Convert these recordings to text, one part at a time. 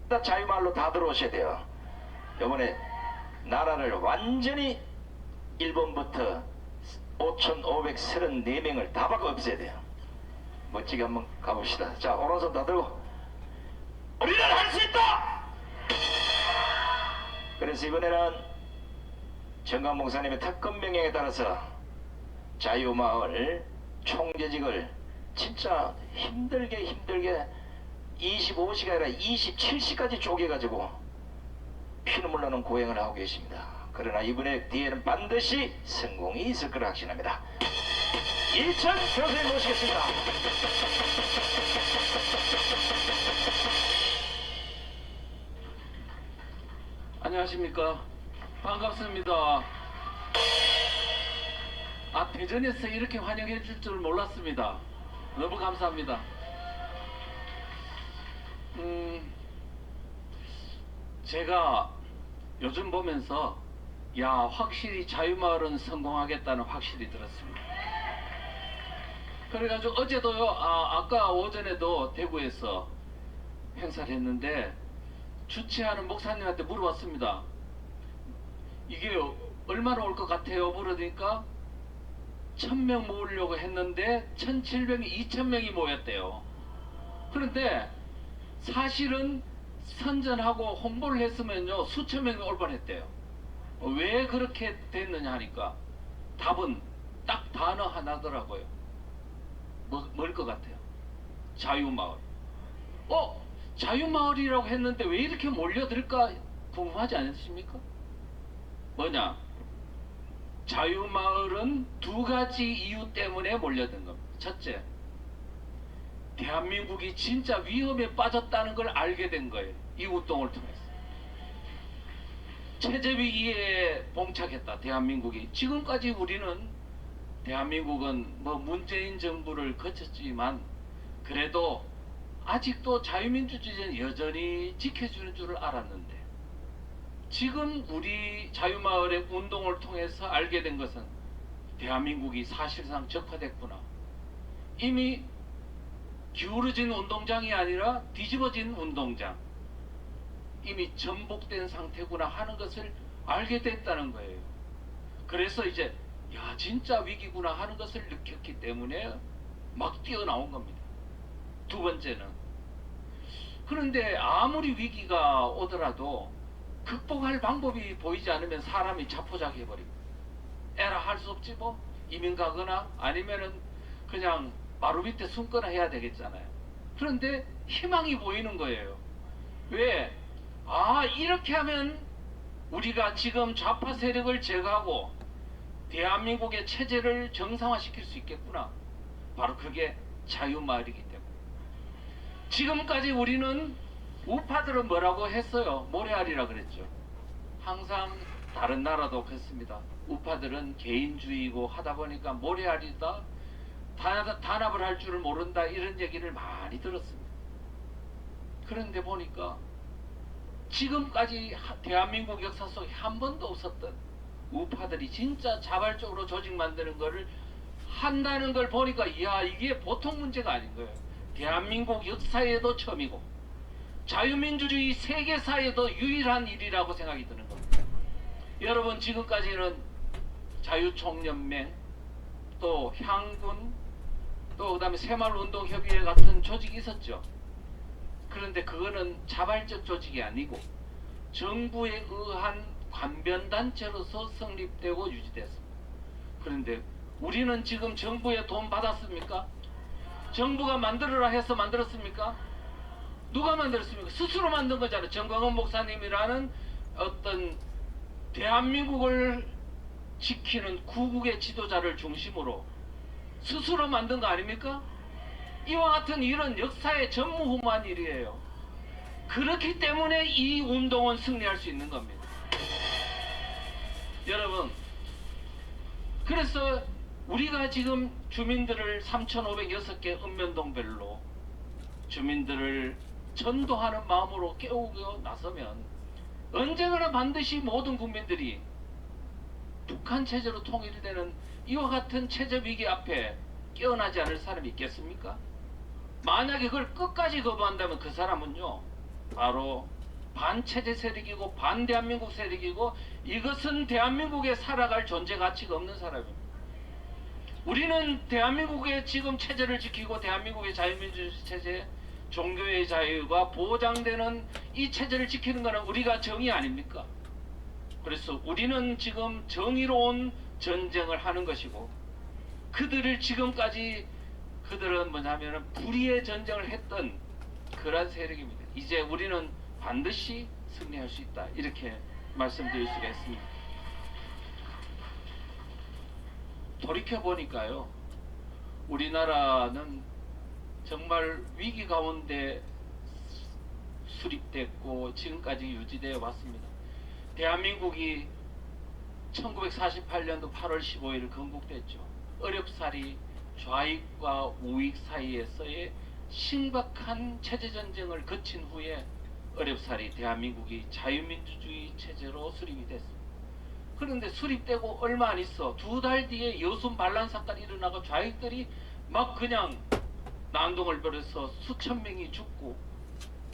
다 자유마을로 다 들어오셔야 돼요. 이번에 나라를 완전히 1번부터 5,534명을 다 바꿔 없애야 돼요. 멋지게 한번 가봅시다. 자, 오른손 다 들고 우리는 할 수 있다! 그래서 이번에는 정강 목사님의 특검 명령에 따라서 자유마을 총재직을 진짜 힘들게 25시가 아니라 27시까지 쪼개가지고 피눈물 나는 고행을 하고 계십니다. 그러나 이번에 뒤에는 반드시 성공이 있을 거라 확신합니다. 이천 교수님 모시겠습니다. 안녕하십니까. 반갑습니다. 대전에서 이렇게 환영해 줄 줄 몰랐습니다. 너무 감사합니다. 제가 요즘 보면서 확실히 자유마을은 성공하겠다는 확실히 들었습니다. 그래가지고 어제도요, 아까 오전에도 대구에서 행사를 했는데 주최하는 목사님한테 물어봤습니다. 이게 얼마나 올 것 같아요? 물으니까 1000명 모으려고 했는데 1700이 2000명이 모였대요. 그런데 사실은 선전하고 홍보를 했으면요 수천 명이 올 뻔했대요. 왜 그렇게 됐느냐 하니까 답은 딱 단어 하나더라고요. 뭘 것 같아요? 자유마을. 자유마을이라고 했는데 왜 이렇게 몰려들까 궁금하지 않으십니까? 뭐냐? 자유마을은 두 가지 이유 때문에 몰려든 겁니다. 첫째, 대한민국이 진짜 위험에 빠졌다는 걸 알게 된 거예요. 이 운동을 통해서. 체제 위기에 봉착했다. 대한민국이. 지금까지 우리는 대한민국은 문재인 정부를 거쳤지만 그래도 아직도 자유민주주의는 여전히 지켜주는 줄 알았는데 지금 우리 자유마을의 운동을 통해서 알게 된 것은 대한민국이 사실상 적화됐구나. 이미 기울어진 운동장이 아니라 뒤집어진 운동장. 이미 전복된 상태구나 하는 것을 알게 됐다는 거예요. 그래서 이제 진짜 위기구나 하는 것을 느꼈기 때문에 막 뛰어나온 겁니다. 두 번째는 그런데 아무리 위기가 오더라도 극복할 방법이 보이지 않으면 사람이 자포자기해버립니다. 에라 할 수 없지 뭐 이민 가거나 아니면은 그냥 마루 밑에 숨거나 해야 되겠잖아요. 그런데 희망이 보이는 거예요. 왜? 이렇게 하면 우리가 지금 좌파 세력을 제거하고 대한민국의 체제를 정상화시킬 수 있겠구나. 바로 그게 자유마을이기 때문에. 지금까지 우리는 우파들은 뭐라고 했어요? 모래알이라 그랬죠. 항상 다른 나라도 그렇습니다. 우파들은 개인주의고 하다 보니까 모래알이다, 단합을 할 줄을 모른다, 이런 얘기를 많이 들었습니다. 그런데 보니까 지금까지 대한민국 역사 속에 한 번도 없었던 우파들이 진짜 자발적으로 조직 만드는 거를 한다는 걸 보니까 이게 보통 문제가 아닌 거예요. 대한민국 역사에도 처음이고 자유민주주의 세계사에도 유일한 일이라고 생각이 드는 겁니다. 여러분, 지금까지는 자유총연맹, 또 향군, 또 그다음에 새마을운동협의회 같은 조직이 있었죠. 그런데 그거는 자발적 조직이 아니고 정부에 의한 관변단체로서 성립되고 유지됐습니다. 그런데 우리는 지금 정부의 돈 받았습니까? 정부가 만들어라 해서 만들었습니까? 누가 만들었습니까? 스스로 만든 거잖아요. 정광훈 목사님이라는 어떤 대한민국을 지키는 구국의 지도자를 중심으로 스스로 만든 거 아닙니까? 이와 같은 일은 역사의 전무후무한 일이에요. 그렇기 때문에 이 운동은 승리할 수 있는 겁니다. 여러분, 그래서 우리가 지금 주민들을 3,506개 읍면동별로 주민들을 전도하는 마음으로 깨우고 나서면 언젠가는 반드시 모든 국민들이 북한 체제로 통일되는 이와 같은 체제 위기 앞에 깨어나지 않을 사람이 있겠습니까? 만약에 그걸 끝까지 거부한다면 그 사람은요 바로 반체제 세력이고 반대한민국 세력이고 이것은 대한민국에 살아갈 존재 가치가 없는 사람입니다. 우리는 대한민국의 지금 체제를 지키고 대한민국의 자유민주 체제, 종교의 자유가 보장되는 이 체제를 지키는 것은 우리가 정의 아닙니까? 그래서 우리는 지금 정의로운 전쟁을 하는 것이고 그들을 지금까지 그들은 뭐냐면 불의의 전쟁을 했던 그러한 세력입니다. 이제 우리는 반드시 승리할 수 있다. 이렇게 말씀드릴 수가 있습니다. 돌이켜보니까요. 우리나라는 정말 위기 가운데 수립됐고 지금까지 유지되어 왔습니다. 대한민국이 1948년도 8월 15일 건국됐죠. 어렵사리 좌익과 우익 사이에서의 심각한 체제전쟁을 거친 후에 어렵사리 대한민국이 자유민주주의 체제로 수립이 됐습니다. 그런데 수립되고 얼마 안 있어 2달 뒤에 여순 반란 사건이 일어나고 좌익들이 막 그냥 난동을 벌여서 수천 명이 죽고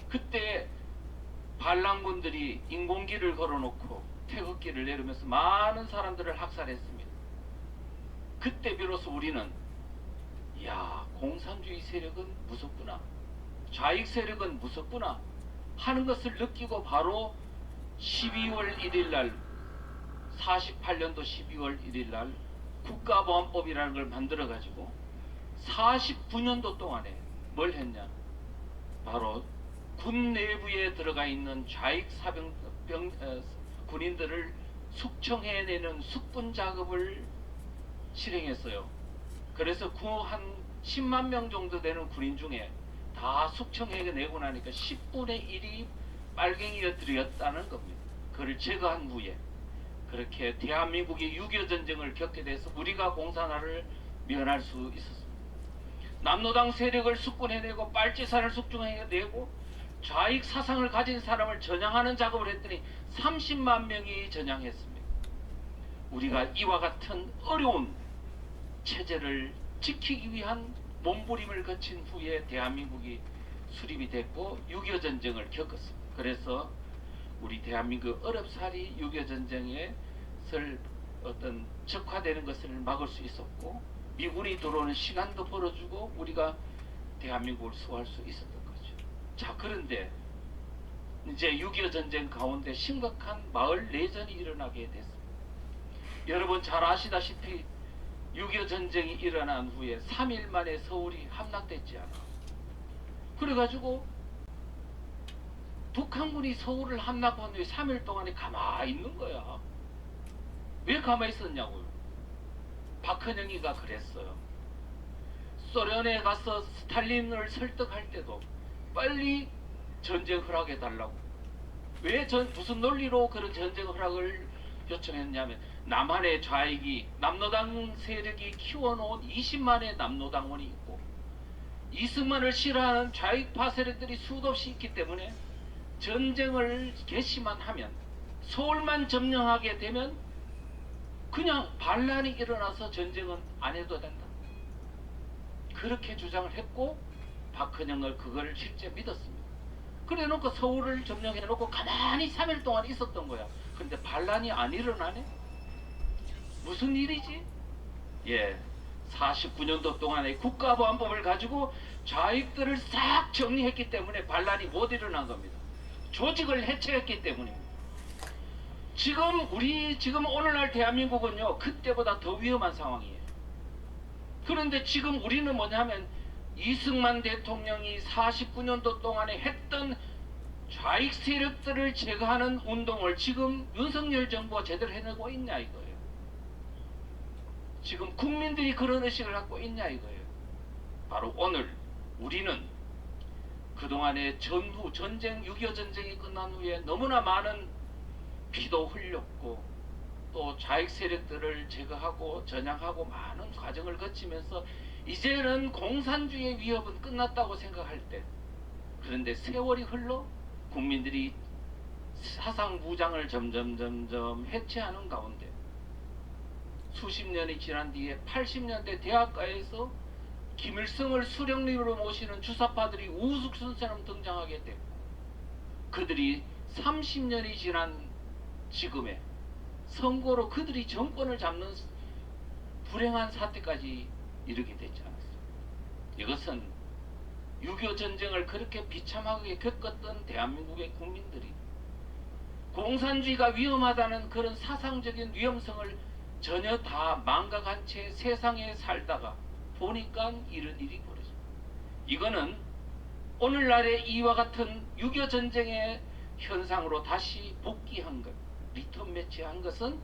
그때 반란군들이 인공기를 걸어놓고 태극기를 내리면서 많은 사람들을 학살했습니다. 그때 비로소 우리는 야 공산주의 세력은 무섭구나 좌익 세력은 무섭구나 하는 것을 느끼고 바로 12월 1일날 48년도 12월 1일날 국가보안법이라는 걸 만들어 가지고 49년도 동안에 뭘 했냐 바로 군 내부에 들어가 있는 좌익 군인들을 숙청해내는 숙분 작업을 실행했어요. 그래서 그 한 10만 명 정도 되는 군인 중에 다 숙청해내고 나니까 10분의 1이 빨갱이가 들였다는 겁니다. 그를 제거한 후에 그렇게 대한민국이 6.25 전쟁을 겪게 돼서 우리가 공산화를 면할 수 있었습니다. 남노당 세력을 숙군해내고 빨치산을 숙청해내고 좌익 사상을 가진 사람을 전향하는 작업을 했더니 30만 명이 전향했습니다. 우리가 이와 같은 어려운 체제를 지키기 위한 몸부림을 거친 후에 대한민국이 수립이 됐고 6.25 전쟁을 겪었습니다. 그래서 우리 대한민국 어렵사리 6.25 전쟁에 어떤 적화되는 것을 막을 수 있었고 미군이 들어오는 시간도 벌어주고 우리가 대한민국을 수호할 수 있었던 거죠. 자 그런데 이제 6.25 전쟁 가운데 심각한 마을 내전이 일어나게 됐습니다. 여러분 잘 아시다시피 6.25 전쟁이 일어난 후에 3일 만에 서울이 함락됐지 않아. 그래가지고 북한군이 서울을 함락한 후에 3일 동안에 가만히 있는 거야. 왜 가만히 있었냐고요. 박헌영이가 그랬어요. 소련에 가서 스탈린을 설득할 때도 빨리 전쟁 허락해 달라고. 왜 무슨 논리로 그런 전쟁 허락을 요청했냐면 남한의 좌익이 남노당 세력이 키워놓은 20만의 남노당원이 있고 이승만을 싫어하는 좌익파 세력들이 수도 없이 있기 때문에 전쟁을 개시만 하면 서울만 점령하게 되면 그냥 반란이 일어나서 전쟁은 안 해도 된다. 그렇게 주장을 했고 박헌영을 그걸 실제 믿었습니다. 그래 놓고 서울을 점령해 놓고 가만히 3일 동안 있었던 거야. 근데 반란이 안 일어나네? 무슨 일이지? 예, 49년도 동안에 국가보안법을 가지고 좌익들을 싹 정리했기 때문에 반란이 못 일어난 겁니다. 조직을 해체했기 때문입니다. 지금 오늘날 대한민국은요 그때보다 더 위험한 상황이에요. 그런데 지금 우리는 뭐냐면 이승만 대통령이 49년도 동안에 했던 좌익 세력들을 제거하는 운동을 지금 윤석열 정부가 제대로 해내고 있냐 이거예요. 지금 국민들이 그런 의식을 갖고 있냐 이거예요. 바로 오늘 우리는 그동안의 전쟁 6.25 전쟁이 끝난 후에 너무나 많은 피도 흘렸고 또 좌익 세력들을 제거하고 전향하고 많은 과정을 거치면서 이제는 공산주의의 위협은 끝났다고 생각할 때 그런데 세월이 흘러 국민들이 사상 무장을 점점 해체하는 가운데 수십 년이 지난 뒤에 80년대 대학가에서 김일성을 수령님으로 모시는 주사파들이 우후죽순처럼 등장하게 됐고 그들이 30년이 지난 지금에 선거로 그들이 정권을 잡는 불행한 사태까지 이르게 되지 않았어요. 이것은 6.25 전쟁을 그렇게 비참하게 겪었던 대한민국의 국민들이 공산주의가 위험하다는 그런 사상적인 위험성을 전혀 다 망각한 채 세상에 살다가 보니까 이런 일이 벌어져요. 이거는 오늘날의 이와 같은 6.25 전쟁의 현상으로 다시 복귀한 것, 리턴 매치한 것은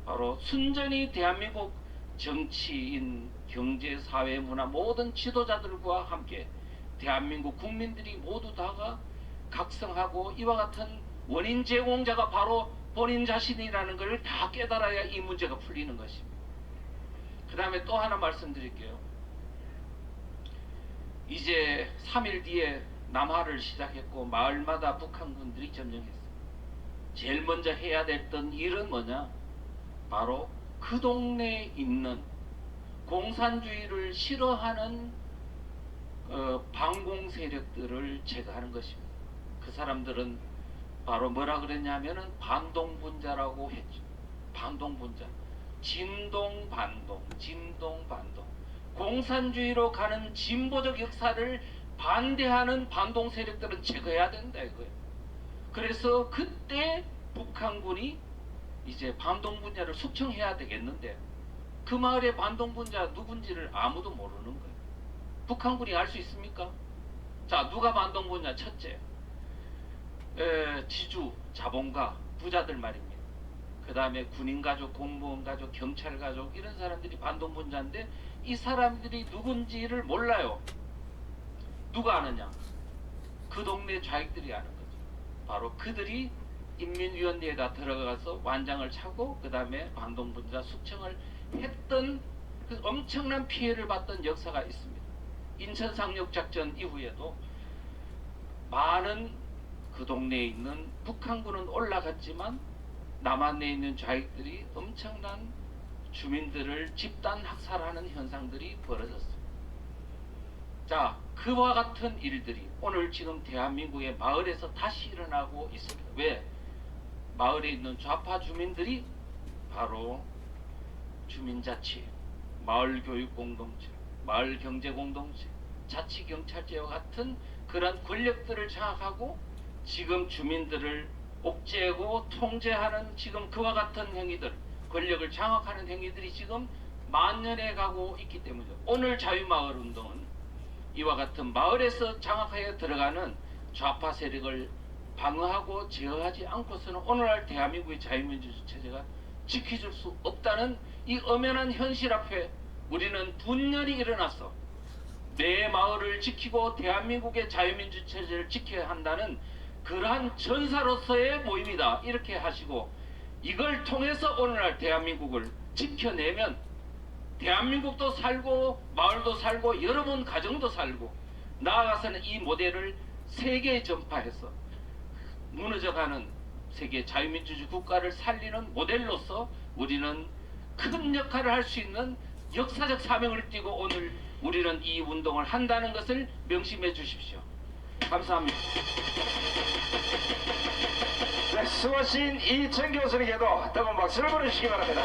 바로 순전히 대한민국 정치인, 경제, 사회, 문화 모든 지도자들과 함께 대한민국 국민들이 모두 다가 각성하고 이와 같은 원인 제공자가 바로 본인 자신이라는 것을 다 깨달아야 이 문제가 풀리는 것입니다. 그 다음에 또 하나 말씀드릴게요. 이제 3일 뒤에 남하를 시작했고 마을마다 북한군들이 점령했어요. 제일 먼저 해야 됐던 일은 뭐냐? 바로 그 동네에 있는 공산주의를 싫어하는 반공 세력들을 제거하는 것입니다. 그 사람들은 바로 뭐라 그랬냐면은 반동분자라고 했죠. 반동분자. 진동반동. 공산주의로 가는 진보적 역사를 반대하는 반동 세력들은 제거해야 된다 이거예요. 그래서 그때 북한군이 이제 반동분자를 숙청해야 되겠는데 그 마을의 반동분자 누군지를 아무도 모르는 거예요. 북한군이 알 수 있습니까? 자, 누가 반동분자? 첫째, 지주, 자본가, 부자들 말입니다. 그 다음에 군인가족, 공무원가족, 경찰가족 이런 사람들이 반동분자인데 이 사람들이 누군지를 몰라요. 누가 아느냐? 그 동네 좌익들이 아는 거죠. 바로 그들이 인민위원회에다 들어가서 완장을 차고 그 다음에 반동분자 숙청을 했던 그 엄청난 피해를 봤던 역사가 있습니다. 인천 상륙작전 이후에도 많은 그 동네에 있는 북한군은 올라갔지만 남한에 있는 좌익들이 엄청난 주민들을 집단 학살하는 현상들이 벌어졌습니다. 자, 그와 같은 일들이 오늘 지금 대한민국의 마을에서 다시 일어나고 있습니다. 왜? 마을에 있는 좌파 주민들이 바로 주민자치, 마을교육공동체, 마을경제공동체, 자치경찰제와 같은 그런 권력들을 장악하고 지금 주민들을 옥죄고 통제하는 지금 그와 같은 행위들, 권력을 장악하는 행위들이 지금 만연해 가고 있기 때문이죠. 오늘 자유마을 운동은 이와 같은 마을에서 장악하여 들어가는 좌파 세력을 방어하고 제어하지 않고서는 오늘날 대한민국의 자유민주주의 체제가 지켜줄 수 없다는 이 엄연한 현실 앞에 우리는 분열이 일어났어. 내 마을을 지키고 대한민국의 자유민주 체제를 지켜야 한다는 그러한 전사로서의 모임이다. 이렇게 하시고 이걸 통해서 오늘날 대한민국을 지켜내면 대한민국도 살고 마을도 살고 여러분 가정도 살고 나아가서는 이 모델을 세계에 전파해서 무너져가는 세계 자유민주주의 국가를 살리는 모델로서 우리는 큰 역할을 할 수 있는 역사적 사명을 띠고 오늘 우리는 이 운동을 한다는 것을 명심해 주십시오. 감사합니다. 네, 수고하신 이천 교수님께도 뜨거운 박수를 보내주시기 바랍니다.